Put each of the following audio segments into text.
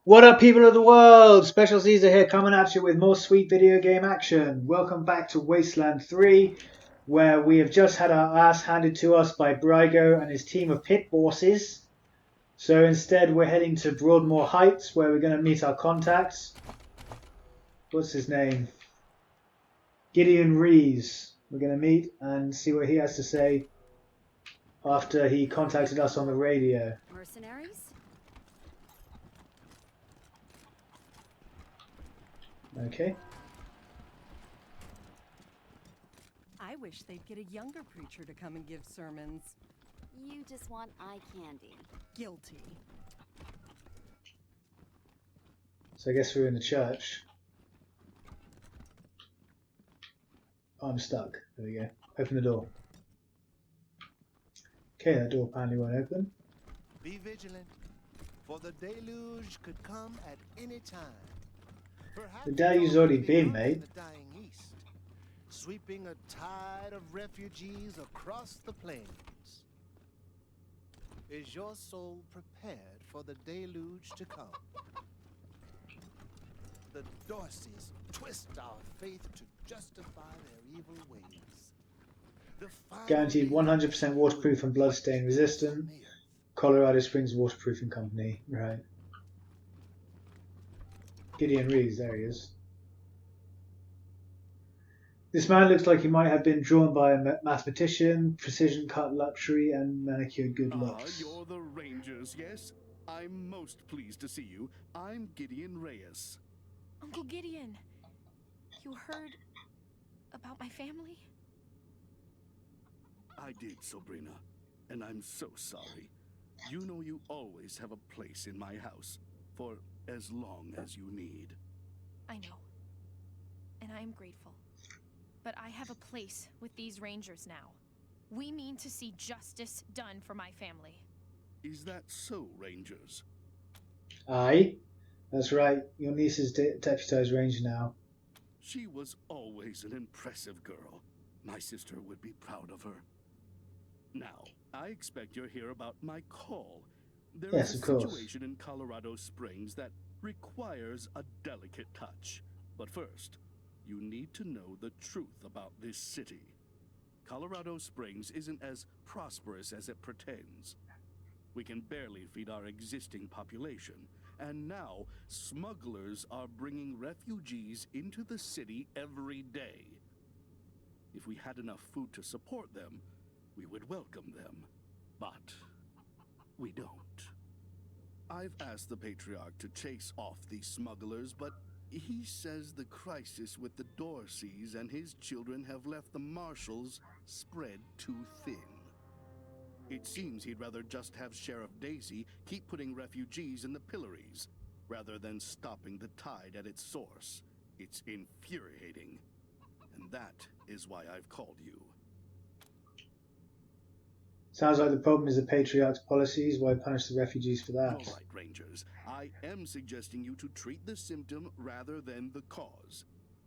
What up, people of the world? Special Caesar here, coming at you with more sweet video game action. Welcome back to Wasteland 3, where we have just had our ass handed to us by Brygo and his team of pit bosses. So instead we're heading to Broadmoor Heights, where we're going to meet our contacts. What's his name? Gideon Rees. We're going to meet and see what he has to say after he contacted us on the radio. Mercenaries? Okay. I wish they'd get a younger preacher to come and give sermons. You just want eye candy. Guilty. So I guess we're in the church. I'm stuck. There we go. Open the door. Okay, that door apparently won't open. Be vigilant, for the deluge could come at any time. Perhaps The deluge's already been, mate. in the dying east, sweeping a tide of refugees across the plains. Is your soul prepared for the deluge to come? The Dorseys twist our faith to justify their evil ways. The Guaranteed 100% waterproof and bloodstain resistant. Colorado Springs Waterproofing Company. Right. Gideon Rees, there he is. This man looks like he might have been drawn by a mathematician, precision cut luxury, and manicured good looks. You're the Rangers, yes? I'm most pleased to see you. I'm Gideon Reyes. Uncle Gideon, you heard about my family? I did, Sabrina, and I'm so sorry. You know you always have a place in my house, for as long as you need. I know, and I am grateful. But I have a place with these Rangers now. We mean to see justice done for my family. Is that so, Rangers? Aye, that's right. Your niece is deputized ranger now. She was always an impressive girl. My sister would be proud of her. Now, I expect you're here about my call. There Yes, is of a course. situation in Colorado Springs that requires a delicate touch. But first, you need to know the truth about this city. Colorado Springs isn't as prosperous as it pretends. We can barely feed our existing population, and now smugglers are bringing refugees into the city every day. If we had enough food to support them, we would welcome them, but we don't. I've asked the Patriarch to chase off these smugglers, but he says the crisis with the Dorseys and his children have left the marshals spread too thin. It seems he'd rather just have Sheriff Daisy keep putting refugees in the pillories, rather than stopping the tide at its source. It's infuriating. And that is why I've called you. Sounds like the problem is the Patriarch's policies. Why punish the refugees for that? All right, Rangers. I am suggesting you to treat the symptom rather than the cause.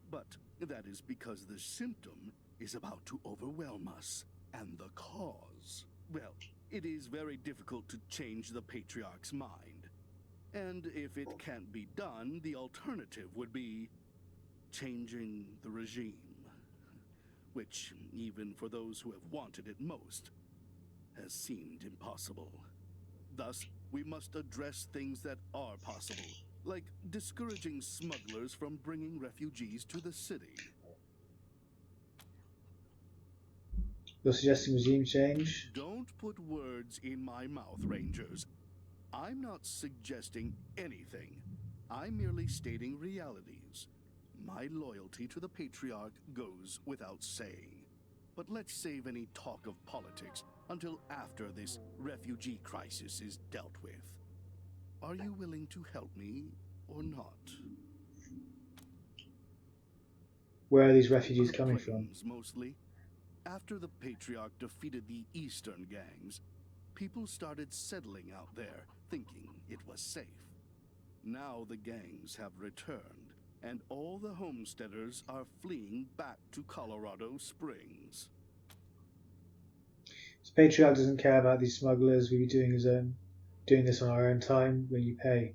But that is because the symptom is about to overwhelm us. And the cause, well, it is very difficult to change the Patriarch's mind. And if it can't be done, the alternative would be changing the regime. Which, even for those who have wanted it most, has seemed impossible. Thus, we must address things that are possible, like discouraging smugglers from bringing refugees to the city. You're suggesting regime change? Don't put words in my mouth, Rangers. I'm not suggesting anything. I'm merely stating realities. My loyalty to the Patriarch goes without saying. But let's save any talk of politics until after this refugee crisis is dealt with. Are you willing to help me or not? Where are these refugees On the coming from? plains, mostly. After the Patriarch defeated the eastern gangs, people started settling out there, thinking it was safe. Now the gangs have returned, and all the homesteaders are fleeing back to Colorado Springs. So Patriarch doesn't care about these smugglers. We'll be doing this on our own time when you pay.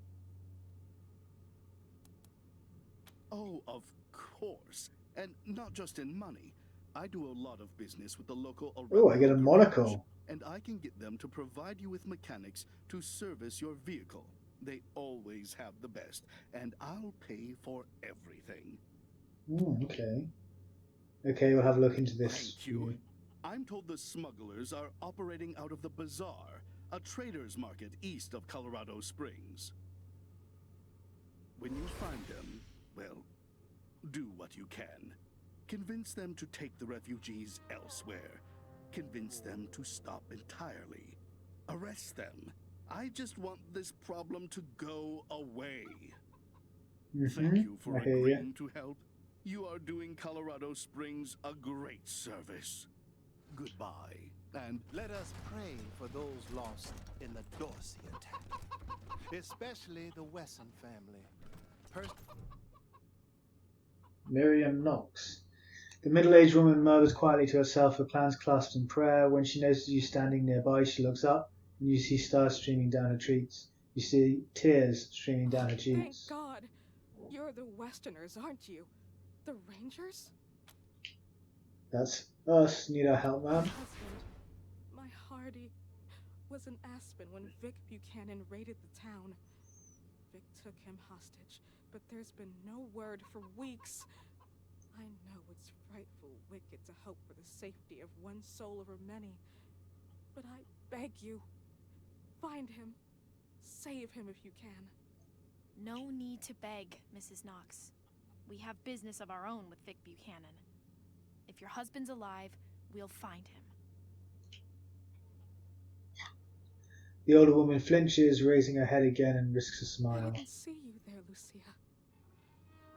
Oh, of course. And not just in money. I do a lot of business with the local Oh, I get a garage, monocle. and I can get them to provide you with mechanics to service your vehicle. They always have the best, and I'll pay for everything. Okay. Okay, we'll have a look into this. Thank you. I'm told the smugglers are operating out of the bazaar, a trader's market east of Colorado Springs. When you find them, well, do what you can. Convince them to take the refugees elsewhere. Convince them to stop entirely. Arrest them. I just want this problem to go away. Thank you for agreeing to help. You are doing Colorado Springs a great service. Goodbye, and Let us pray for those lost in the Dorsey attack, especially the Wesson family. Miriam Knox. The middle-aged woman murmurs quietly to herself, her plans clasped in prayer. When she notices you standing nearby, she looks up, and you see stars streaming down her cheeks. You see tears streaming down her Thank cheeks. God. You're the Westerners, aren't you? The Rangers? That's us. Need our help, My ma'am? husband, my Hardy, was in Aspen when Vic Buchanan raided the town. Vic took him hostage, but there's been no word for weeks. I know it's frightful wicked to hope for the safety of one soul over many, but I beg you, find him. Save him if you can. No need to beg, Mrs. Knox. We have business of our own with Vic Buchanan. If your husband's alive, we'll find him. The older woman flinches, raising her head again, and risks a I smile. didn't see you there, Lucia.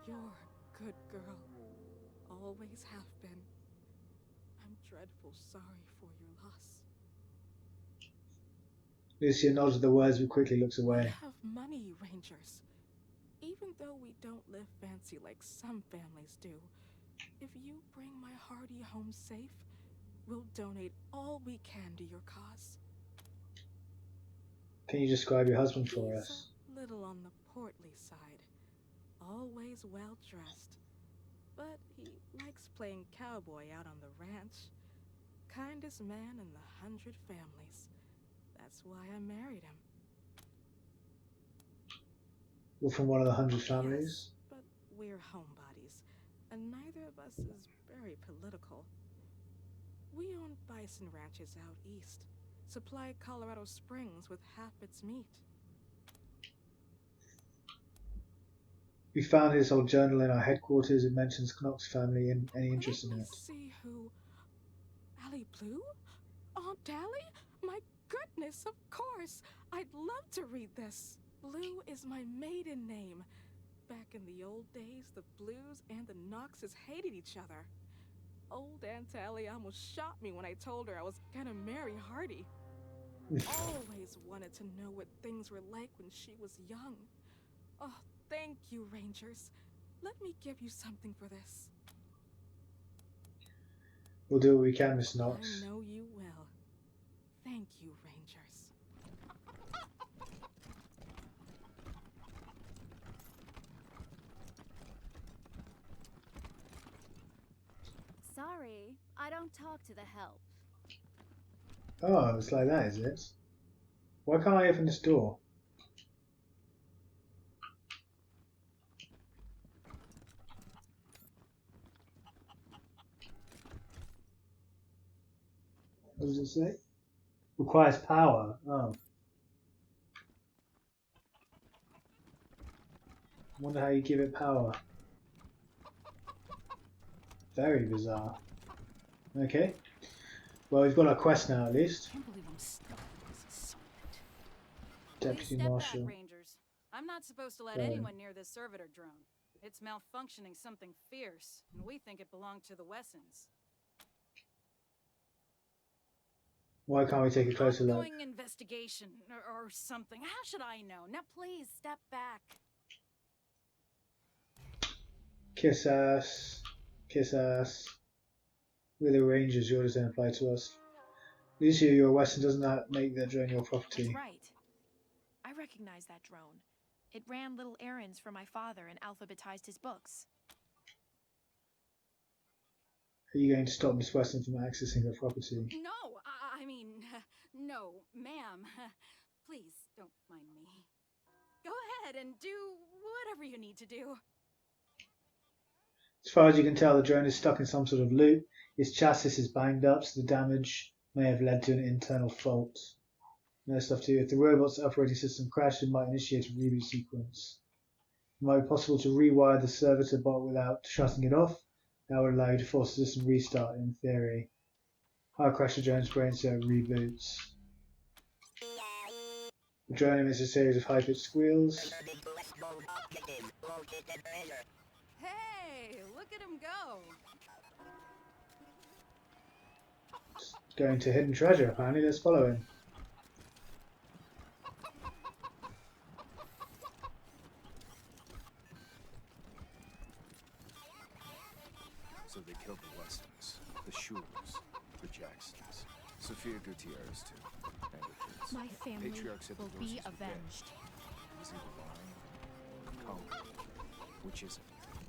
You're a good girl. Always have been. I'm dreadful sorry for your loss. Lucia nods at the words but quickly looks We away. have money, Rangers. Even though we don't live fancy like some families do, if you bring my Hardy home safe, we'll donate all we can to your cause. Can you describe your husband for He's us? a little on the portly side, always well dressed, but he likes playing cowboy out on the ranch. Kindest man in the 100 families. That's why I married him. You're from one of the 100 families? Yes, but we're homebodies, and neither of us is very political. We own bison ranches out east, supply Colorado Springs with half its meat. We found his old journal in our headquarters. It mentions Knox family and any interest in Let me it. see who... Allie Blue? Aunt Allie? My goodness, of course! I'd love to read this. Blue is my maiden name. Back in the old days, the Blues and the Knoxes hated each other. Old Aunt Allie almost shot me when I told her I was gonna marry Hardy. Always wanted to know what things were like when she was young. Oh, thank you, Rangers. Let me give you something for this. We'll do what we can, Miss Knox. I know you will. Thank you, Rangers. Sorry, I don't talk to the help. Oh, it's like that, is it? Why can't I open this door? What does it say? Requires power. Oh. I wonder how you give it power. Very bizarre. Okay. Well, we've got our quest now at least. I can't believe I'm stuck with this assignment. Deputy Please step Marshal. back, Rangers. I'm not supposed to let Right. anyone near this servitor drone. It's malfunctioning something fierce, and we think it belonged to the Wessons. Why can't we take a closer look? Ongoing investigation or something. How should I know? Now please step back. Kiss ass. Kiss ass. We're the Rangers, yours don't apply to us. Lucia, you're a Western, doesn't that make that drone your property? That's right. I recognize that drone. It ran little errands for my father and alphabetized his books. Are you going to stop Miss Weston from accessing her property? No, I mean, no, ma'am. Please don't mind me. Go ahead and do whatever you need to do. As far as you can tell, the drone is stuck in some sort of loop. Its chassis is banged up, so the damage may have led to an internal fault. No stuff to do. If the robot's operating system crashed, it might initiate a reboot sequence. It might be possible to rewire the server to bot without shutting it off. That would allow you to force the system restart in theory. I'll crash the drone's brain so it reboots. The drone emits a series of high-pitched squeals. Hey, look at him go. Going to hidden treasure, apparently. Let's follow him. So they killed the Westons, the Shures, the Jacksons, Sophia Gutierrez too, and the kids. My family Patriarch said the will Dorsey's be were dead. avenged. Is he lying? Colin, which is it?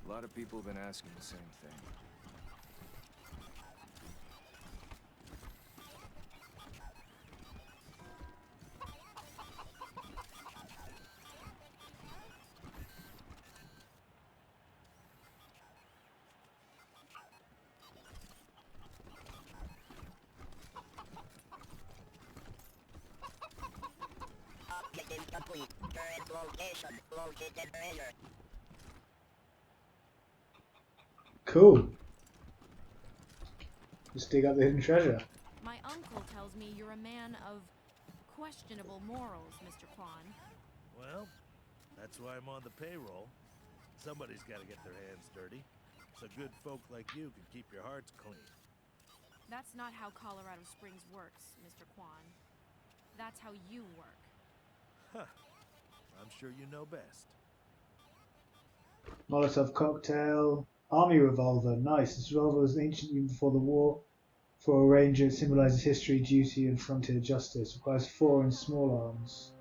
A lot of people have been asking the same thing. Complete. Current location. Located treasure. Cool. Let's dig up the hidden treasure. My uncle tells me you're a man of questionable morals, Mr. Kwan. Well, that's why I'm on the payroll. Somebody's got to get their hands dirty, so good folk like you can keep your hearts clean. That's not how Colorado Springs works, Mr. Kwan. That's how you work. Huh. I'm sure you know best. Molotov cocktail. Army revolver. Nice. This revolver was ancient even before the war. For a ranger, it symbolizes history, duty, and frontier justice. Requires 4 in small arms.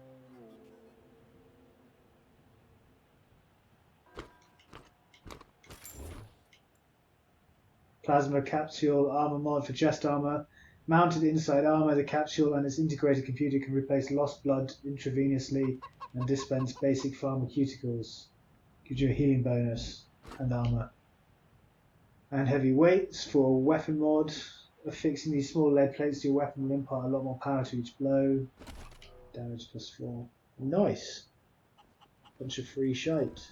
Plasma capsule armor mod for chest armor. Mounted inside armor, the capsule and its integrated computer can replace lost blood intravenously and dispense basic pharmaceuticals. Gives you a healing bonus and armor. And heavy weights for weapon mod. Affixing these small lead plates to your weapon will impart a lot more power to each blow. Damage +4. Nice. Bunch of free shite.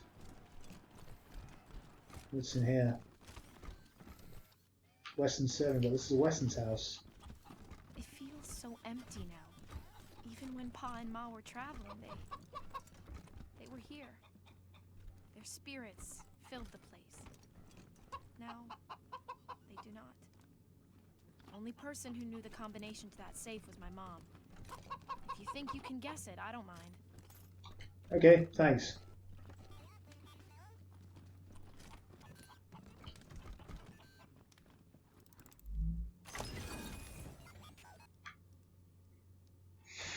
What's in here? Weston's serving, but this is Weston's house. It feels so empty now. Even when Pa and Ma were traveling, they were here. Their spirits filled the place. Now, they do not. Only person who knew the combination to that safe was my mom. If you think you can guess it, I don't mind. Okay, thanks.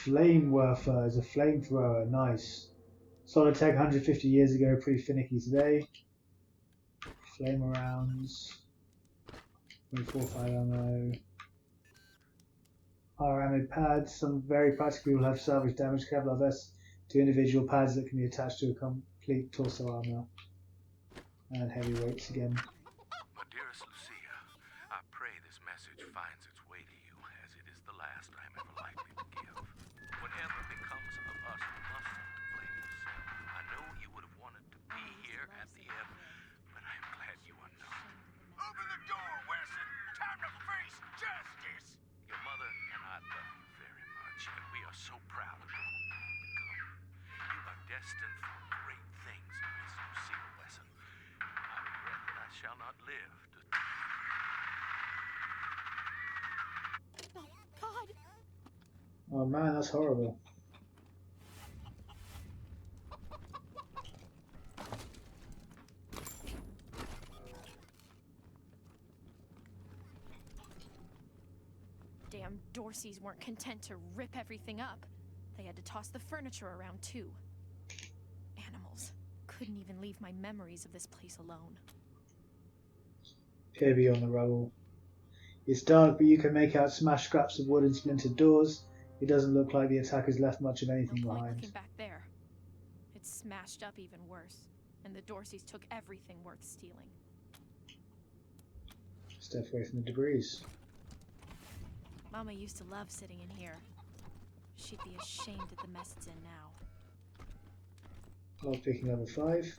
Flamewerfer is a flamethrower. Nice. Solid tech 150 years ago, pretty finicky today. Flamer rounds. 24-5 ammo. Ammo pads. Some very practical people have salvage damage Kevlar vests to individual pads that can be attached to a complete torso armor. And heavy weights again. My dearest Lucia, I pray this message finds its way to you, as it is the last I am ever likely to give. Whatever becomes of us, you mustn't blame yourself. I know you would have wanted to be here at the end, but I am glad you are not. Open the door, Wesson! Time to face justice! Your mother and I love you very much, and we are so proud of you. You are destined for great things, Miss Lucille Wesson. I regret that I shall not live to... Oh, God! Oh man, that's horrible. Damn Dorseys weren't content to rip everything up. They had to toss the furniture around too. Animals. Couldn't even leave my memories of this place alone. Here beyond the rubble. It's dark, but you can make out smashed scraps of wood and splintered doors. It doesn't look like the attackers left much of anything No point behind. looking back there. It's smashed up even worse, and the Dorseys took everything worth stealing. Step away from the debris. Mama used to love sitting in here. She'd be ashamed at the mess it's in now. Lockpicking level 5.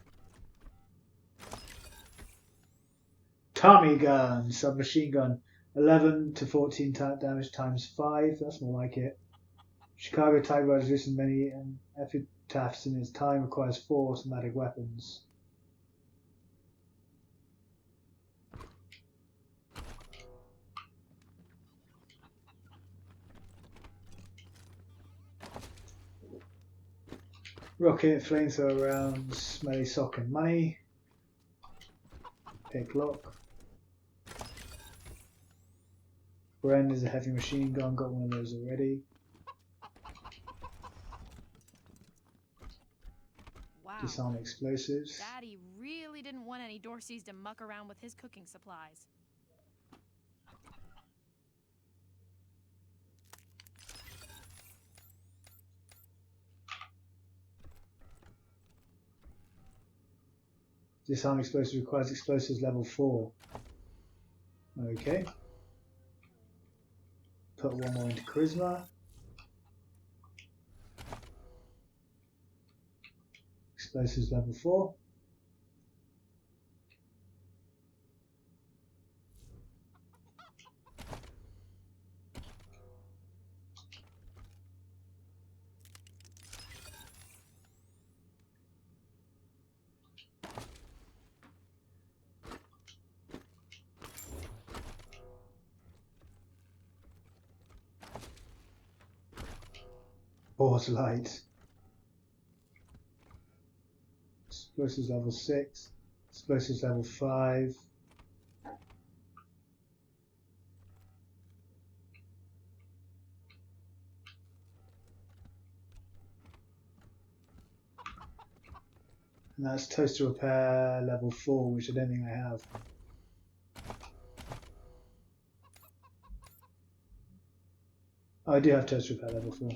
Tommy gun, submachine gun. 11 to 14 damage times 5. That's more like it. Chicago typewriter has written many epitaphs in its time. Requires 4 automatic weapons. Rocket, flamethrower rounds, smelly sock and money. Pick lock. Bren is a heavy machine gun, got one of those already. Wow. Disarm explosives. Daddy really didn't want any Dorseys to muck around with his cooking supplies. Disarm explosives requires explosives level 4. Okay. Put one more into charisma. Explosives level 4. Force light. Explosives level 6. Explosives level 5. And that's toaster repair level 4, which I don't think I have. Oh, I do have toaster repair level 4.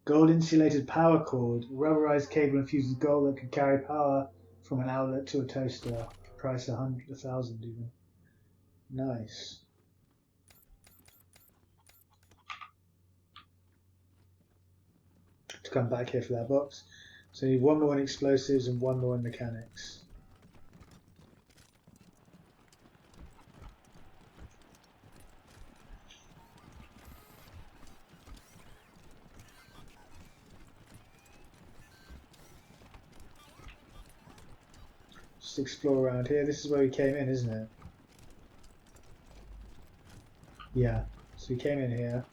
Gold insulated power cord, rubberized cable infused with gold that can carry power from an outlet to a toaster. Price 100,000 even. Nice. To come back here for that box. So you need one more in explosives and one more in mechanics. Just explore around here. This is where we came in, isn't it? Yeah. So we came in here.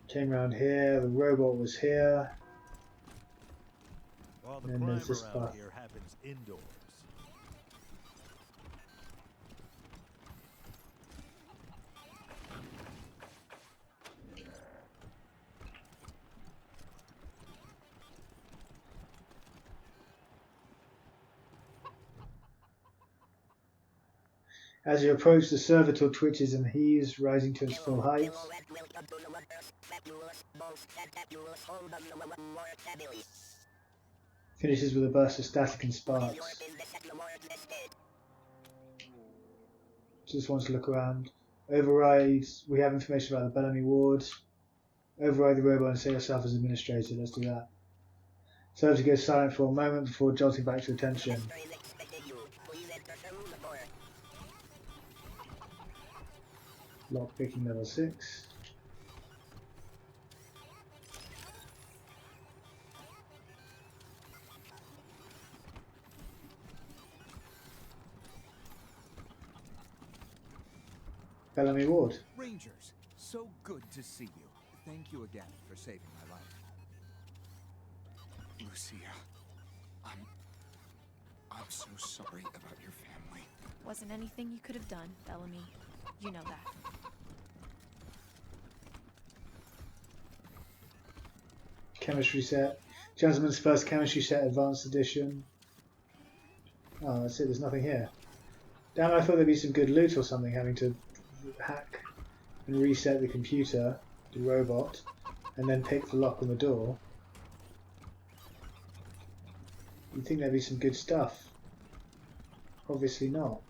Came around here. The robot was here. All the And then crime there's this around path. here happens indoors. As you approach, the servitor twitches and heaves, rising to its full height. Finishes with a burst of static and sparks. Just wants to look around. Override. We have information about the Bellamy ward. Override the robot and set yourself as administrator. Let's do that. Servitor goes silent for a moment before jolting back to attention. Lockpicking level 6. Bellamy Ward. Rangers, so good to see you. Thank you again for saving my life. Lucia, I'm I'm so sorry about your family. Wasn't anything you could have done, Bellamy. You know that. Chemistry set. Gentleman's First Chemistry Set Advanced Edition. Oh, that's it. There's nothing here. Damn, I thought there'd be some good loot or something, having to hack and reset the computer, the robot, and then pick the lock on the door. You'd think there'd be some good stuff. Obviously not.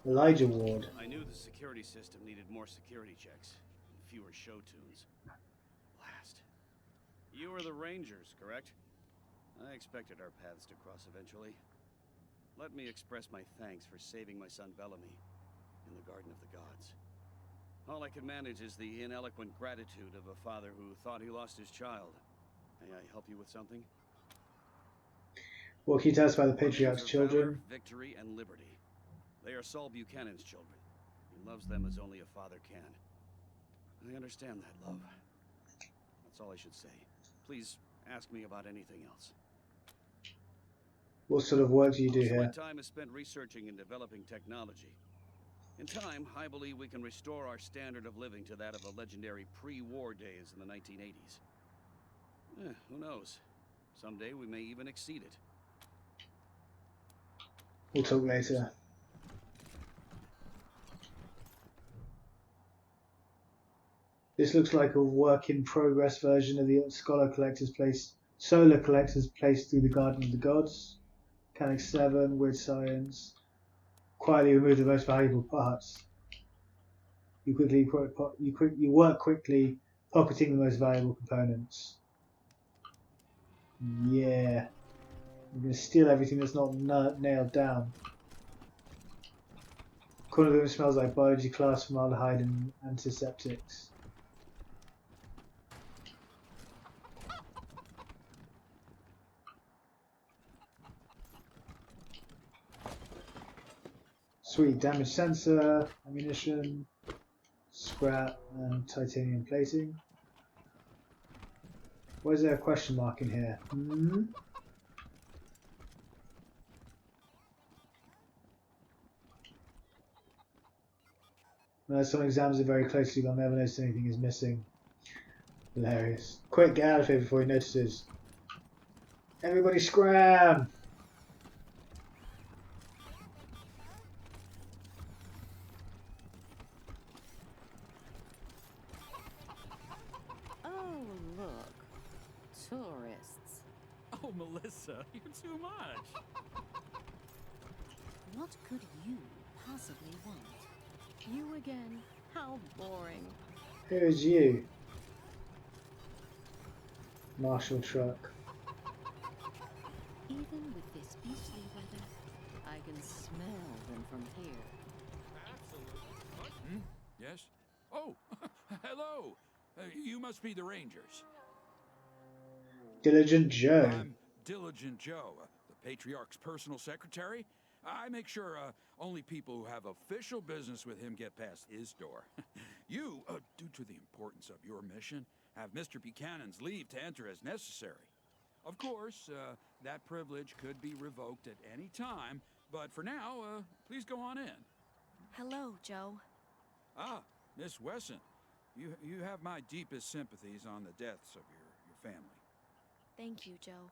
Elijah Ward. I knew the security system needed more security checks and fewer show tunes. Blast. You were the Rangers, correct? I expected our paths to cross eventually. Let me express my thanks for saving my son Bellamy in the Garden of the Gods. All I can manage is the ineloquent gratitude of a father who thought he lost his child. May I help you with something? What can you tell us about the Patriarch's children? Valor, victory, and liberty. They are Saul Buchanan's children. He loves them as only a father can. I understand that love. That's all I should say. Please ask me about anything else. What sort of work do you do Most of here? my time is spent researching and developing technology. In time, I believe we can restore our standard of living to that of the legendary pre-war days in the 1980s. Who knows? Someday we may even exceed it. We'll talk later. This looks like a work-in-progress version of the Solar Collector's Place through the Garden of the Gods. Mechanic 7, Weird Science. Quietly remove the most valuable parts. You work quickly, pocketing the most valuable components. Yeah. I'm going to steal everything that's not nailed down. Corner of the room smells like biology class, formaldehyde, and antiseptics. Sweet, damage sensor, ammunition, scrap, and titanium plating. Why is there a question mark in here? When someone examines it very closely, they'll never notice anything is missing. Hilarious. Quick, get out of here before he notices. Everybody scram! Oh, look. Tourists. Oh, Melissa, you're too much. What could you possibly want? You again? How boring. Who's you? Marshall truck. Even with this beastly weather, I can smell them from here. Absolutely. Yes? Oh, hello. You must be the Rangers. Diligent Joe. I'm Diligent Joe, the Patriarch's personal secretary. I make sure only people who have official business with him get past his door. You, due to the importance of your mission, have Mr. Buchanan's leave to enter as necessary. Of course, that privilege could be revoked at any time, but for now, please go on in. Hello, Joe. Ah, Miss Wesson, you have my deepest sympathies on the deaths of your family. Thank you, Joe.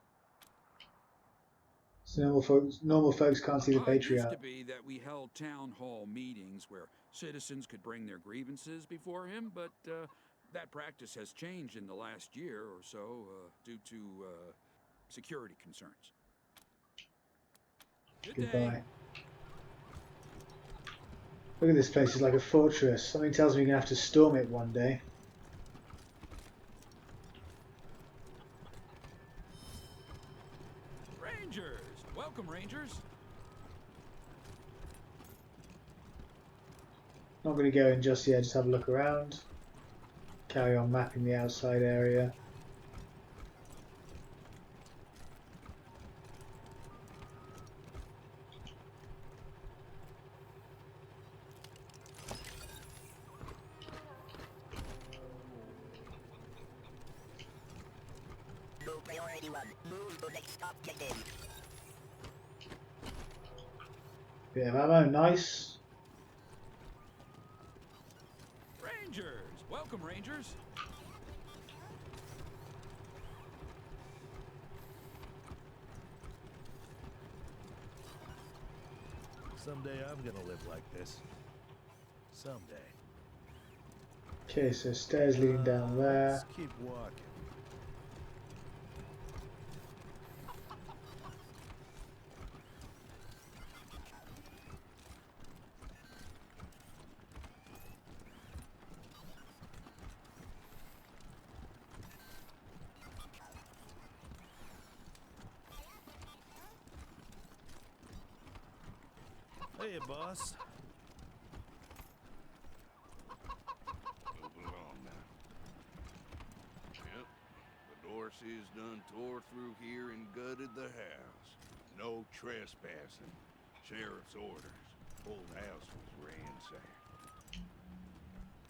So normal folks can't see the It Patriarch. used to be that we held town hall meetings where citizens could bring their grievances before him, but that practice has changed in the last year or so due to security concerns. Goodbye. Day. Look at this place, it's like a fortress. Something tells me you're going to have to storm it one day. Rangers! Welcome, Rangers! Not going to go in just yet, just have a look around. Carry on mapping the outside area. Priority 1. Move to next stop, get in. Bit of ammo, nice. Rangers! Welcome, Rangers! Someday I'm gonna live like this. Someday. Okay, so stairs leading down there. Let's keep walking. Hey, boss. Moving along now. Yep. The Dorseys done tore through here and gutted the house. No trespassing. Sheriff's orders. Old house was ransacked.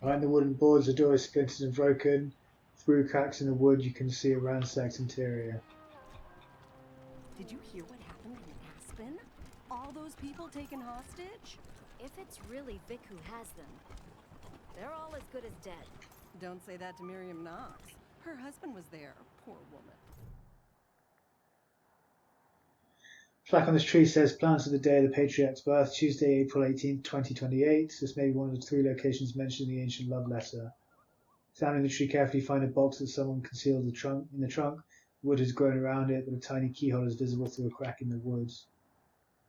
Behind the wooden boards, the door is splintered and broken. Through cracks in the wood, you can see a ransacked interior. Did you hear what happened in Aspen? All those people taken hostage? If it's really Vic who has them, they're all as good as dead. Don't say that to Miriam Knox. Her husband was there, poor woman. Plaque on this tree says plans for the day of the Patriarch's birth, Tuesday, April 18th, 2028. This may be one of the 3 locations mentioned in the ancient love letter. Examining the tree carefully, find a box that someone concealed in the trunk. Wood has grown around it, but a tiny keyhole is visible through a crack in the wood.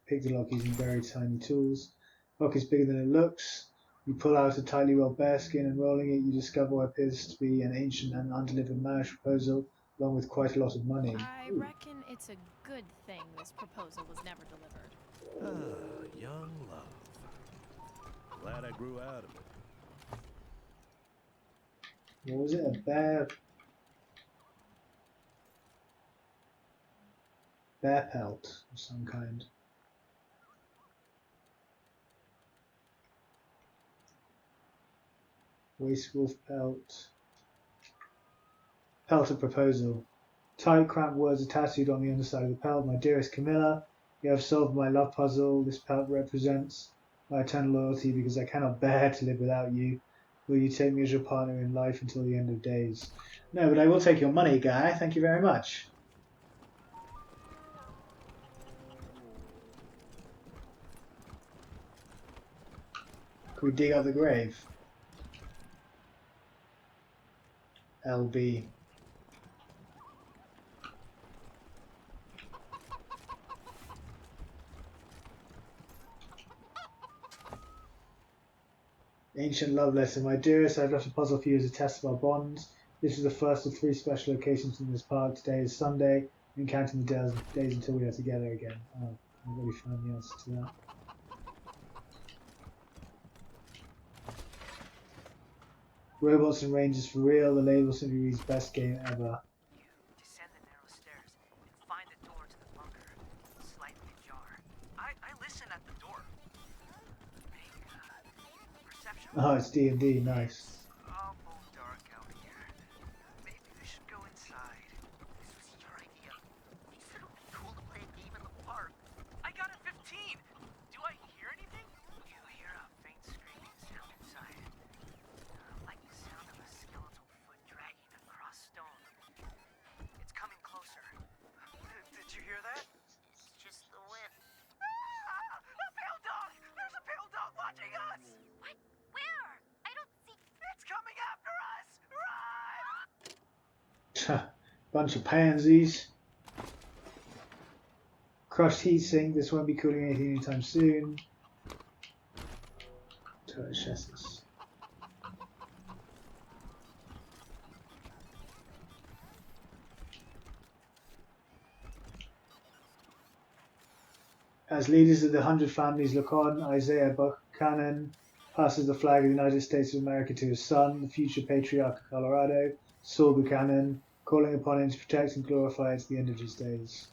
Pick the lock using very tiny tools. The lock is bigger than it looks. You pull out a tightly rolled bearskin and rolling it, you discover what appears to be an ancient and undelivered marriage proposal, along with quite a lot of money. I reckon it's a good thing this proposal was never delivered. Ah, young love. Glad I grew out of it. What was it? A bear pelt of some kind. Waste wolf pelt. Pelt of proposal. Tight, cramped words are tattooed on the underside of the pelt. My dearest Camilla, you have solved my love puzzle. This pelt represents my eternal loyalty because I cannot bear to live without you. Will you take me as your partner in life until the end of days? No, but I will take your money, guy. Thank you very much. Can we dig up the grave? LB. Ancient love letter. My dearest, I've left a puzzle for you as a test of our bonds. This is the first of 3 special locations in this park. Today is Sunday, and counting the days until we are together again. Oh, I've already found the answer to that. Robots and Rangers for real. The label simply reads best game ever. Descend the narrow stairs and find the door to the bunker. Slightly ajar. I listen at the door. Make perception. Oh, it's D&D. Nice. Awful dark out here. Maybe we should go inside. This was your idea. You said it would be cool to play a game in the park. I got a 15. Do I hear anything? You hear a faint screaming sound inside. Like the sound of a skeletal foot dragging across stone. It's coming closer. Did you hear that? It's just the wind. Ah! A pale dog! There's a pale dog watching us! What? Where? I don't see. It's coming after us! Run! Bunch of pansies. Crushed heatsink. This won't be cooling anything anytime soon. Turret chassis. As leaders of the 100 families look on, Isaiah Buchanan passes the flag of the United States of America to his son, the future Patriarch of Colorado, Saul Buchanan, calling upon him to protect and glorify it to the end of his days.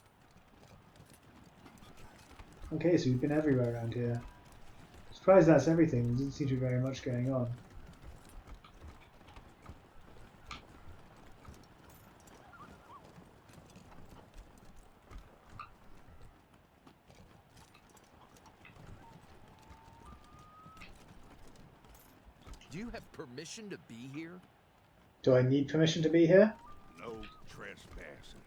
Okay, so we've been everywhere around here. Surprised that's everything. There doesn't seem to be very much going on. Do you have permission to be here? Do I need permission to be here? No trespassing.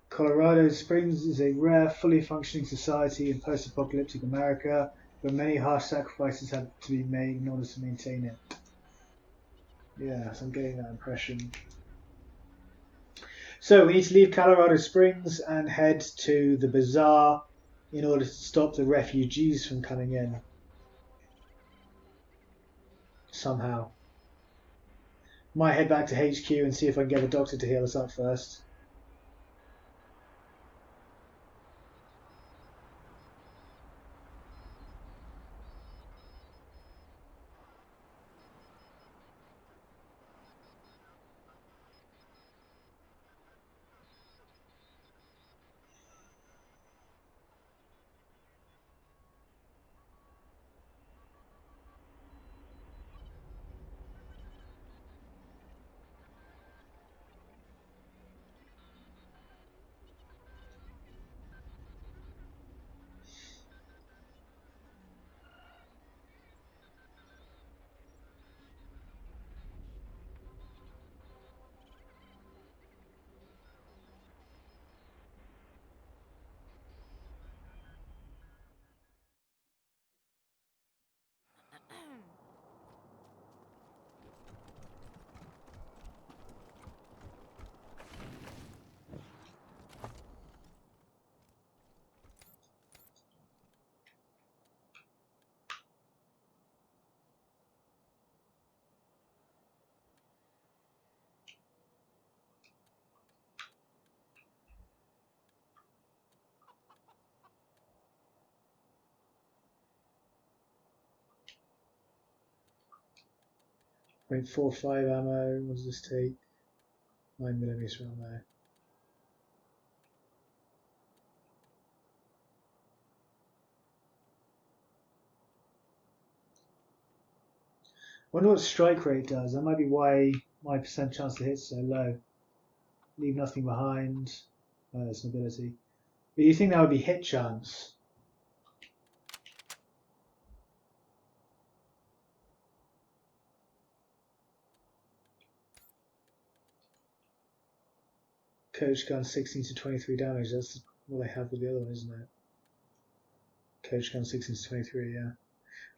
Colorado Springs is a rare, fully functioning society in post-apocalyptic America, but many harsh sacrifices had to be made in order to maintain it. Yes, I'm getting that impression. So we need to leave Colorado Springs and head to the bazaar in order to stop the refugees from coming in. Somehow. Might head back to HQ and see if I can get the doctor to heal us up first. .45 ammo, what does this take? 9mm ammo. Wonder what strike rate does. That might be why my percent chance to hit is so low. Leave nothing behind. It's an ability. But you think that would be hit chance? Coach gun 16 to 23 damage. That's what I have with the other one, isn't it? Coach gun 16 to 23, yeah.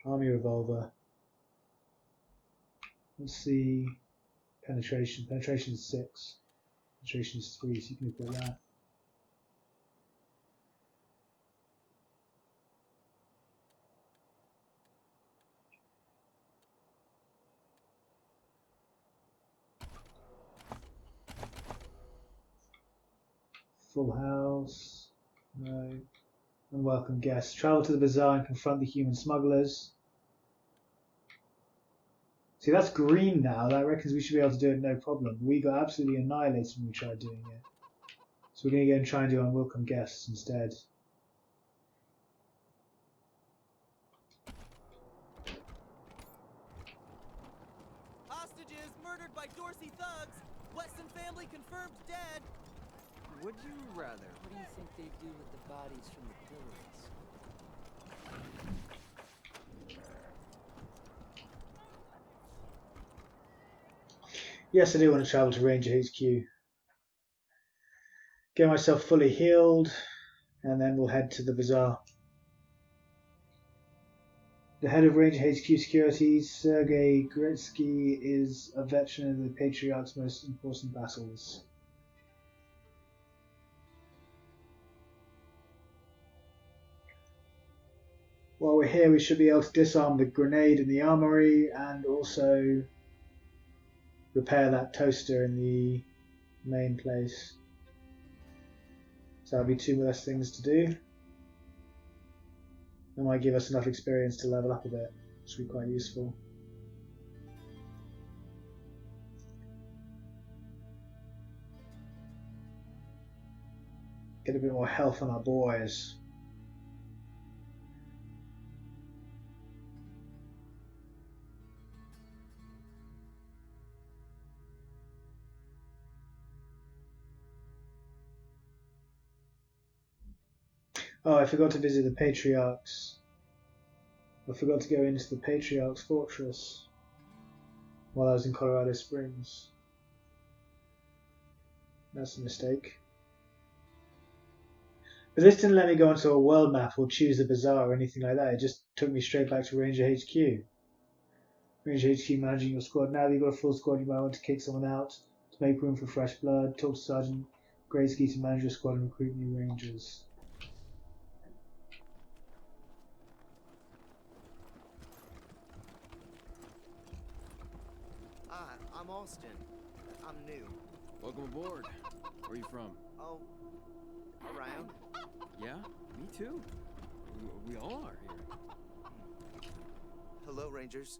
Army revolver. Let's see. Penetration. Penetration is 6. Penetration is 3, so you can look at that. Full house. No. Unwelcome guests. Travel to the bazaar and confront the human smugglers. See, that's green now. That reckons we should be able to do it no problem. We got absolutely annihilated when we tried doing it. So we're going to go and try and do unwelcome guests instead. Hostages murdered by Dorsey thugs. Weston family confirmed dead. Would you rather? What do you think they do with the bodies from the pillories? Yes, I do want to travel to Ranger HQ. Get myself fully healed, and then we'll head to the bazaar. The head of Ranger HQ Securities, Sergei Gretsky, is a veteran of the Patriarch's most important battles. While we're here, we should be able to disarm the grenade in the armory and also repair that toaster in the main place. So that'll be 2 less things to do. That might give us enough experience to level up a bit, which would be quite useful. Get a bit more health on our boys. Oh, I forgot to visit the Patriarchs. I forgot to go into the Patriarch's fortress while I was in Colorado Springs. That's a mistake. But this didn't let me go onto a world map or choose a bazaar or anything like that. It just took me straight back to Ranger HQ. Ranger HQ managing your squad. Now that you've got a full squad, you might want to kick someone out to make room for fresh blood. Talk to Sergeant Graysky to manage your squad and recruit new Rangers. Hi, I'm Austin. I'm new. Welcome aboard. Where are you from? Oh, around. Yeah, me too. We all are here. Hello, Rangers.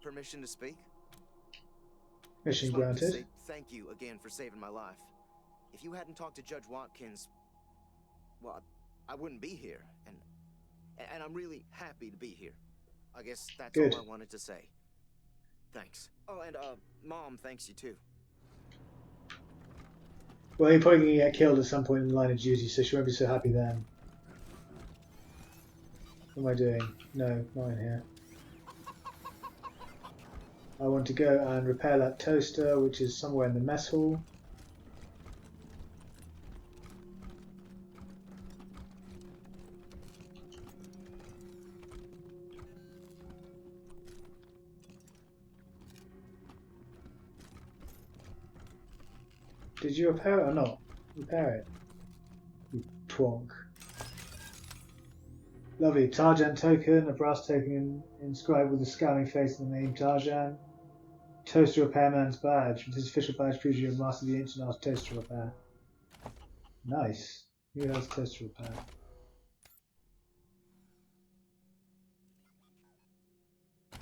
Permission to speak? Mission Just wanted to granted. say thank you again for saving my life. If you hadn't talked to Judge Watkins, well, I wouldn't be here, and I'm really happy to be here. I guess that's Good. all I wanted to say. Thanks. Oh, and Mom thanks you too. Well, you're probably going to get killed at some point in the line of duty, so she won't be so happy then. What am I doing? No, not in here. I want to go and repair that toaster, which is somewhere in the mess hall. Did you repair it or not? Repair it. You twonk. Lovely. Tarjan token, a brass token inscribed with a scowling face and the name Tarjan. Toaster repairman's badge. With this official badge proves you're a master of the ancient art of toaster repair. Nice. Who has toaster repair?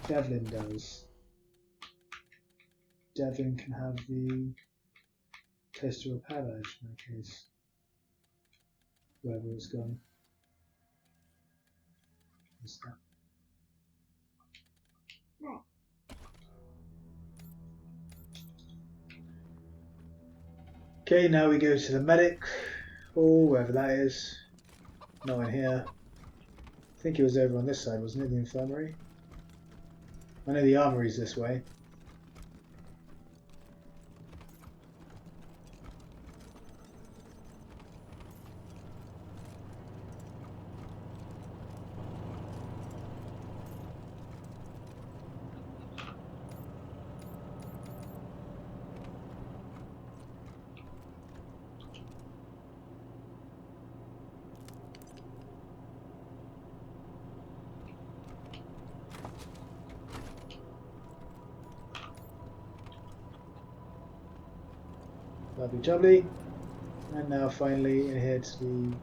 Devlin does. Devlin can have the toaster repair badge in that case. Wherever it's gone. What's that? Okay, now we go to the medic hall, wherever that is. Not in here. I think it was over on this side, wasn't it? The infirmary? I know the armory's this way. Lovely jubbly. And now finally in here to the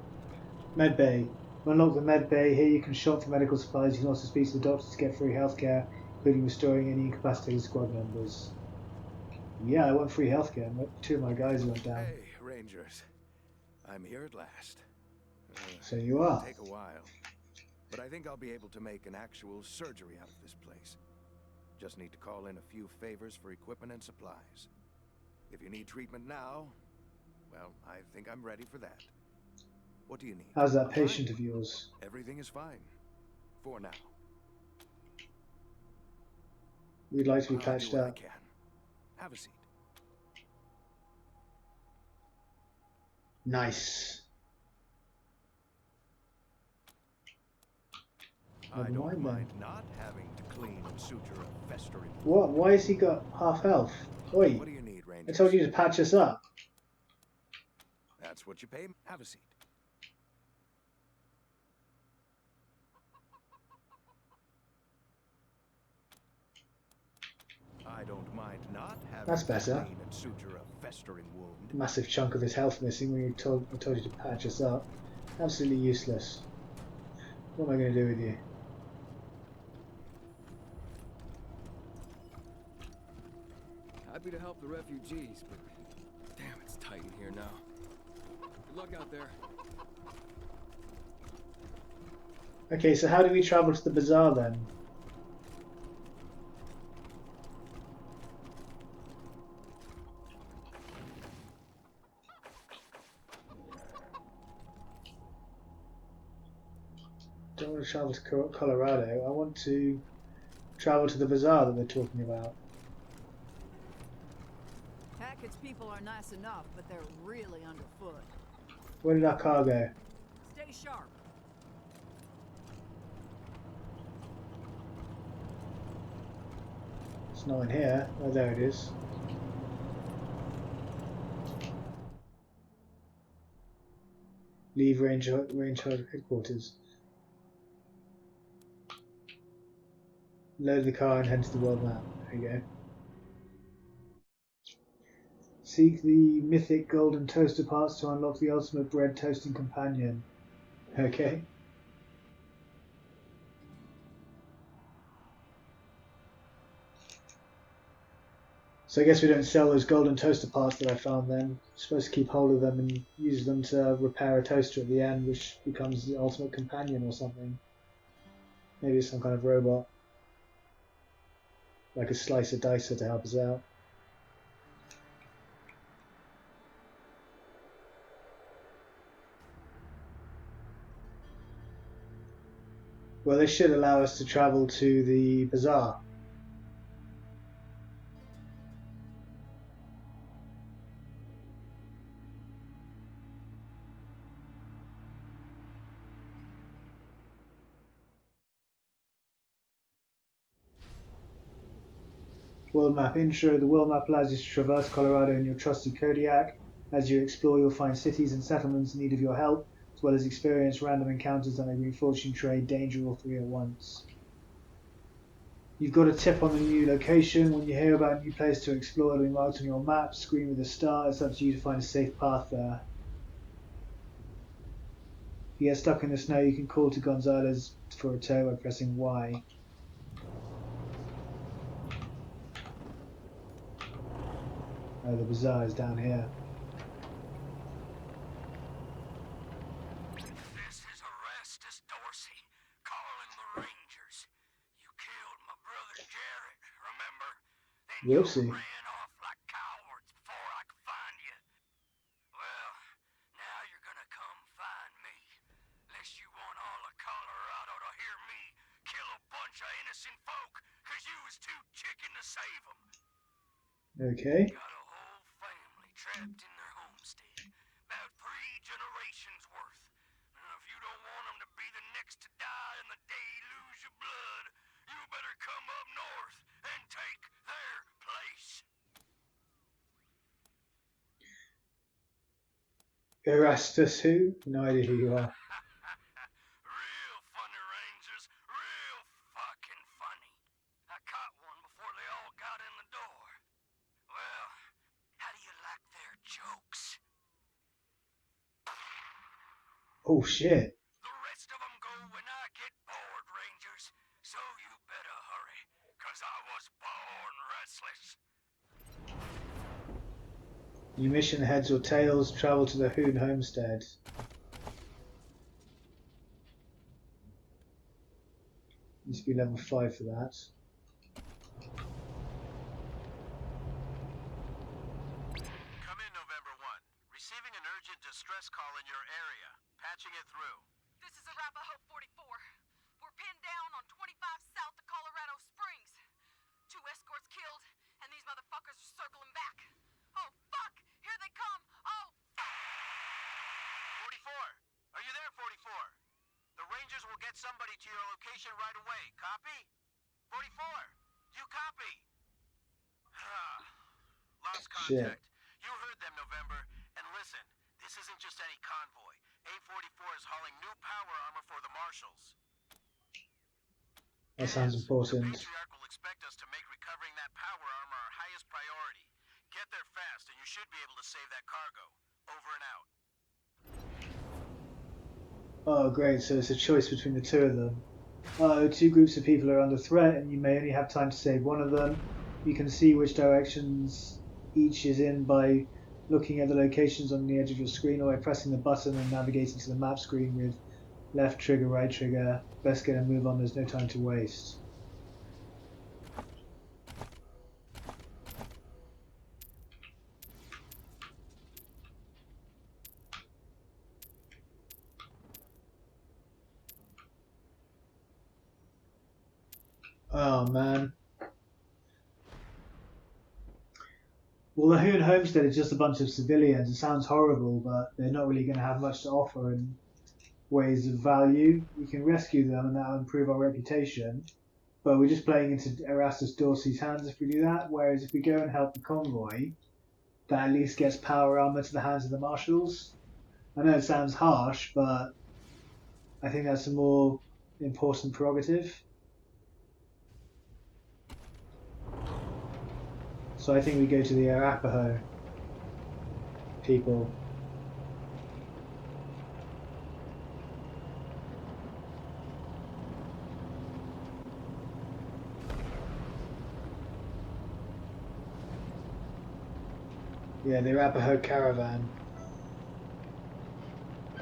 med bay. Unlock the med bay. Here you can shop for medical supplies. You can also speak to the doctor to get free healthcare, including restoring any incapacitated squad members. Yeah, I want free healthcare. Two of my guys went down. Hey, Rangers. I'm here at last. So you are. It'll take a while, but I think I'll be able to make an actual surgery out of this place. Just need to call in a few favors for equipment and supplies. If you need treatment now, well, I think I'm ready for that. What do you need? How's that patient of yours? Everything is fine. For now. We'd like to be I'll patched do what I up. can. Have a seat. Nice. I Never don't mind mind then. not having to clean and suture a festering. What? Why has he got half health? Oi! What do you need, I Rangers? told you to patch us up. That's what you pay. Have a seat. I don't mind not having That's to better. clean and suture a festering wound. Massive chunk of his health missing when I told you to patch us up. Absolutely useless. What am I going to do with you? Happy to help the refugees, but damn, it's tight in here now. Good luck out there. Okay, so how do we travel to the bazaar then? I don't want to travel to Colorado. I want to travel to the bazaar that they're talking about. Hackett's people are nice enough, but they're really underfoot. Where did our car go? Stay sharp. It's not in here. Oh, there it is. Leave range headquarters. Load the car and head to the world map. There you go. Seek the mythic golden toaster parts to unlock the ultimate bread toasting companion. Okay. So I guess we don't sell those golden toaster parts that I found then. I'm supposed to keep hold of them and use them to repair a toaster at the end, which becomes the ultimate companion or something. Maybe it's some kind of robot. Like a slicer dicer to help us out. Well, this should allow us to travel to the bazaar. World map intro. The world map allows you to traverse Colorado in your trusty Kodiak. As you explore, you'll find cities and settlements in need of your help, as well as experience random encounters that may bring fortune, trade, danger, all three at once. You've got a tip on the new location. When you hear about a new place to explore, it'll be marked on your map. Screen with a star. It's up to you to find a safe path there. If you get stuck in the snow, you can call to Gonzalez for a tow by pressing Y. Oh, the bazaar is down here. This is Orestes Dorsey, calling the Rangers. You killed my brother Jarrett, remember? Then Whoopsie. you ran off like cowards before I could find you. Well, now you're gonna come find me. Unless you want all of Colorado to hear me kill a bunch of innocent folk, cause you was too chicken to save them. Okay. Got a whole family trapped in their homestead. About 3 generations worth. And if you don't want them to be the next to die in the day you lose your blood, you better come up north and take their place. Erastus who? No idea who you are. Real funny, Rangers. Real fucking funny. I caught one before they all got in the door. Well, how do you like their jokes? Oh shit. The rest of them go when I get bored, Rangers. So you better hurry, 'cause I was born restless. New mission, heads or tails, travel to the Hoon homestead. Needs to be level 5 for that. Come in, November 1. Receiving an urgent distress call in your area. Patching it through. This is Arapahoe 44. We're pinned down on 25 south of Colorado Springs. 2 escorts killed, and these motherfuckers are circling back. Oh, fuck! Here they come! Oh! 44! Are you there, 44? The Rangers will get somebody to your location right away. Copy? 44! You copy? Lost contact. Shit. You heard them, November. And listen, this isn't just any convoy. A44 is hauling new power armor for the Marshals. That sounds important. The Patriarch will expect us to make recovering that power armor our highest priority. Get there fast, and you should be able to save that cargo. Over and out. Oh, great. So it's a choice between the two of them. Two groups of people are under threat, and you may only have time to save one of them. You can see which directions each is in by looking at the locations on the edge of your screen, or by pressing the button and navigating to the map screen with left trigger, right trigger. Best get a move on. There's no time to waste. Oh man. Well, the Hoon Homestead is just a bunch of civilians. It sounds horrible, but they're not really going to have much to offer in ways of value. We can rescue them, and that'll improve our reputation. But we're just playing into Erastus Dorsey's hands if we do that. Whereas if we go and help the convoy, that at least gets power armor to the hands of the marshals. I know it sounds harsh, but I think that's a more important prerogative. So I think we go to the Arapaho people. Yeah, the Arapaho caravan.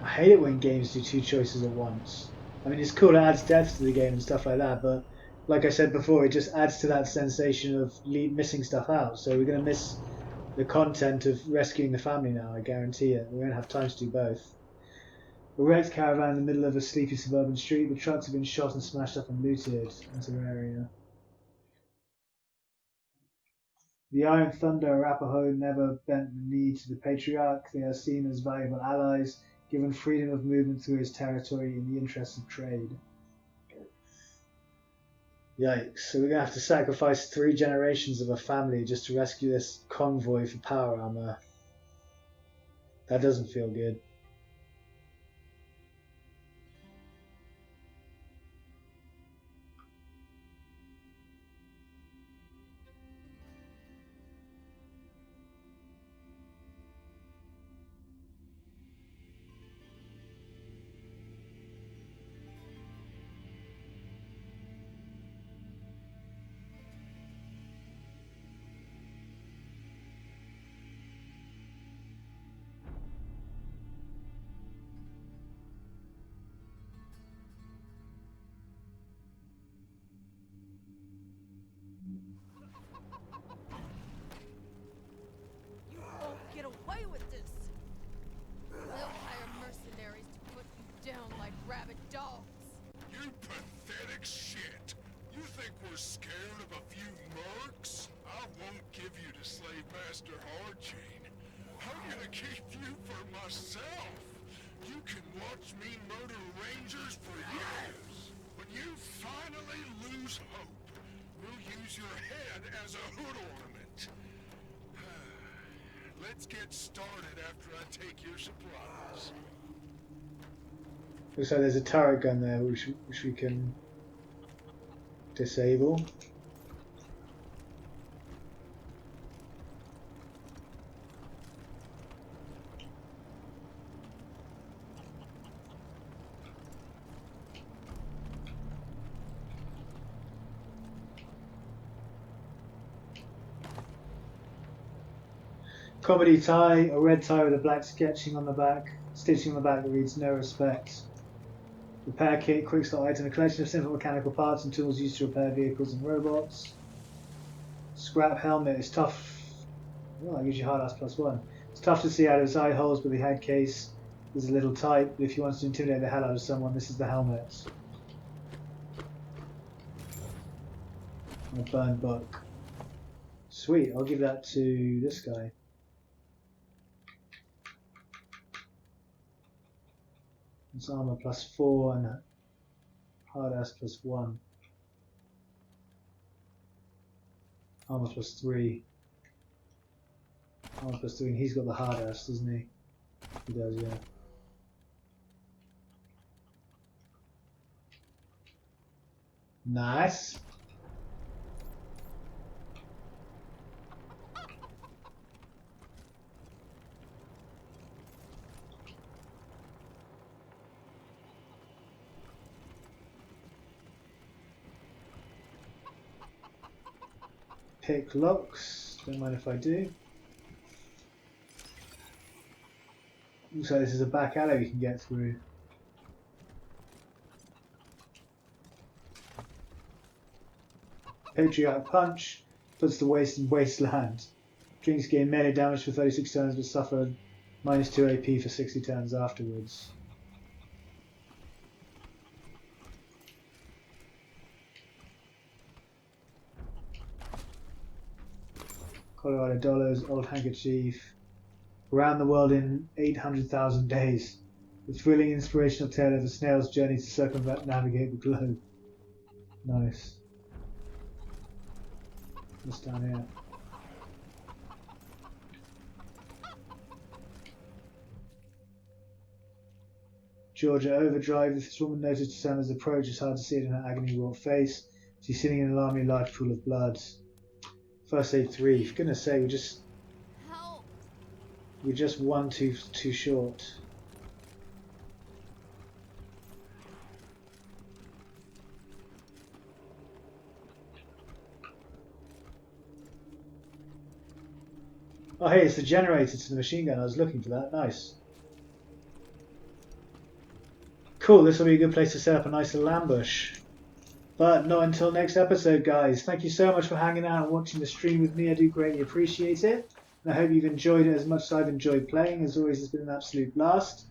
I hate it when games do two choices at once. I mean, it's cool, it adds depth to the game and stuff like that, but like I said before, it just adds to that sensation of missing stuff out. So we're going to miss the content of rescuing the family now, I guarantee it. We won't have time to do both. A wrecked caravan in the middle of a sleepy suburban street. The trucks have been shot and smashed up and looted. Enter area. The Iron Thunder Arapaho never bent the knee to the Patriarch. They are seen as valuable allies, given freedom of movement through his territory in the interests of trade. Yikes, so we're going to have to sacrifice 3 generations of a family just to rescue this convoy for power armor. That doesn't feel good. You won't get away with this! They'll hire mercenaries to put you down like rabid dogs. You pathetic shit! You think we're scared of a few mercs? I won't give you to Slave Master Hardchain. I'm gonna keep you for myself. You can watch me murder rangers for years. When you finally lose hope, we'll use your head as a hood ornament. Let's get started after I take your supplies. Looks like there's a turret gun there which we can disable. Comedy tie, a red tie with a black stitching on the back that reads no respect. Repair kit, quick start item, a collection of simple mechanical parts and tools used to repair vehicles and robots. Scrap helmet is tough. Well, that gives you hard ass +1. It's tough to see out of its eye holes, but the head case is a little tight. But if you want to intimidate the hell out of someone, this is the helmet. A burned book. Sweet, I'll give that to this guy. It's armor +4 and hard ass +1. Armor +3. Armor +3, and he's got the hard ass, doesn't he? He does, yeah. Nice. pick locks. Don't mind if I do. Looks like this is a back alley we can get through. Patriarch punch puts the waste in Wasteland. Drinks gain melee damage for 36 turns but suffer -2 AP for 60 turns afterwards. Colorado dollars, old handkerchief. Around the world in 800,000 days. The thrilling inspirational tale of a snail's journey to circumnavigate the globe. Nice. What's down here? Georgia Overdrive. If this woman noticed Santa's approach, it's hard to see it in her agony-wrought face. She's sitting in an alarmingly large pool of blood. First aid 3. For goodness sake, we're just one too short. Oh hey, it's the generator to the machine gun. I was looking for that. Nice. Cool, this will be a good place to set up a nice little ambush. But not until next episode, guys. Thank you so much for hanging out and watching the stream with me. I do greatly appreciate it. And I hope you've enjoyed it as much as I've enjoyed playing. As always, it's been an absolute blast.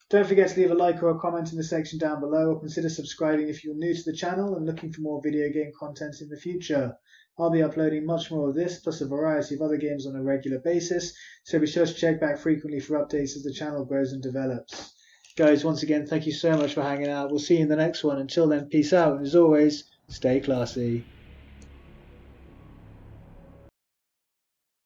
Don't forget to leave a like or a comment in the section down below, or consider subscribing if you're new to the channel and looking for more video game content in the future. I'll be uploading much more of this, plus a variety of other games on a regular basis, so be sure to check back frequently for updates as the channel grows and develops. Guys, once again, thank you so much for hanging out. We'll see you in the next one. Until then, peace out, and as always, stay classy.